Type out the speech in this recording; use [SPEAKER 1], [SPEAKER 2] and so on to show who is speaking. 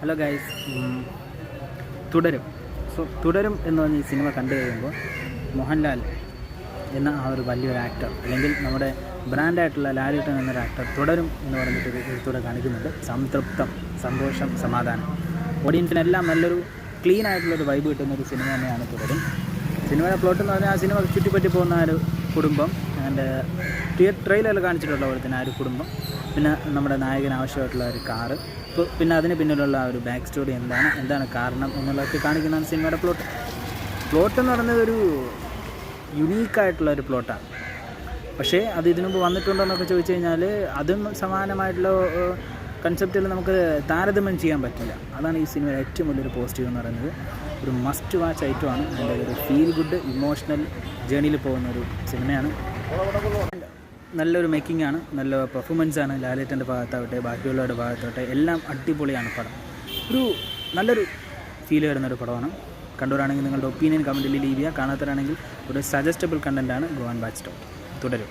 [SPEAKER 1] Hello guys, തുടരും. തുടരും എന്ന് പറഞ്ഞ ഈ സിനിമ കണ്ടു കഴിയുമ്പോൾ മോഹൻലാൽ എന്ന ആ ഒരു വലിയൊരു ആക്ടർ, അല്ലെങ്കിൽ നമ്മുടെ ബ്രാൻഡായിട്ടുള്ള ലാലേട്ടൻ എന്നൊരു ആക്ടർ തുടരും എന്ന് പറഞ്ഞിട്ട് എഴുത്തൂടെ കാണിക്കുന്നുണ്ട്. സംതൃപ്തം, സന്തോഷം, സമാധാനം. ഓഡിയൻസിനെല്ലാം നല്ലൊരു ക്ലീൻ ആയിട്ടുള്ളൊരു വൈബ് കിട്ടുന്നൊരു സിനിമ തന്നെയാണ് തുടരും. സിനിമയുടെ പ്ലോട്ട് എന്ന് പറഞ്ഞാൽ ആ സിനിമ ചുറ്റിപ്പറ്റി പോകുന്ന ആ ഒരു കുടുംബം, അതിൻ്റെ ട്രെയിലറിൽ കാണിച്ചിട്ടുള്ള പോലെ തന്നെ ആ ഒരു കുടുംബം, പിന്നെ നമ്മുടെ നായകന് ആവശ്യമായിട്ടുള്ള ഒരു കാറ്, പിന്നെ അതിന് പിന്നിലുള്ള ആ ഒരു ബാക്ക് സ്റ്റോറി എന്താണ് കാരണം എന്നുള്ളതൊക്കെ കാണിക്കുന്നതാണ് സിനിമയുടെ പ്ലോട്ട് എന്ന് പറയുന്നത് ഒരു യുണീക്കായിട്ടുള്ള ഒരു പ്ലോട്ടാണ്. പക്ഷേ അത് ഇതിനു മുമ്പ് വന്നിട്ടുണ്ടോ എന്നൊക്കെ ചോദിച്ചു കഴിഞ്ഞാൽ അതും സമാനമായിട്ടുള്ള കൺസെപ്റ്റിൽ നമുക്ക് താരതമ്യം ചെയ്യാൻ പറ്റില്ല. അതാണ് ഈ സിനിമയുടെ ഏറ്റവും വലിയൊരു പോസിറ്റീവ് എന്ന് പറയുന്നത്. ഒരു മസ്റ്റ് വാച്ച് ഐറ്റമാണ്. അതിൻ്റെ ഒരു ഫീൽ ഗുഡ് ഇമോഷണൽ ജേണിയിൽ പോകുന്ന ഒരു സിനിമയാണ്. നല്ലൊരു മേക്കിംഗ് ആണ്, നല്ല പെർഫോമൻസാണ്. ലാലേട്ടൻ്റെ ഭാഗത്താവട്ടെ, ബാക്കിയുള്ളവരുടെ ഭാഗത്താവട്ടെ, എല്ലാം അടിപൊളിയാണ് പടം. നല്ലൊരു ഫീൽ വരുന്നൊരു പടമാണ്. കണ്ടവരാണെങ്കിൽ നിങ്ങളുടെ ഒപ്പീനിയൻ കമൻറ്റിൽ ലീവ് ചെയ്യുക. കാണാത്തവരാണെങ്കിൽ ഒരു സജസ്റ്റബിൾ കണ്ടൻറ്റാണ്. Go and watch. തുടരും.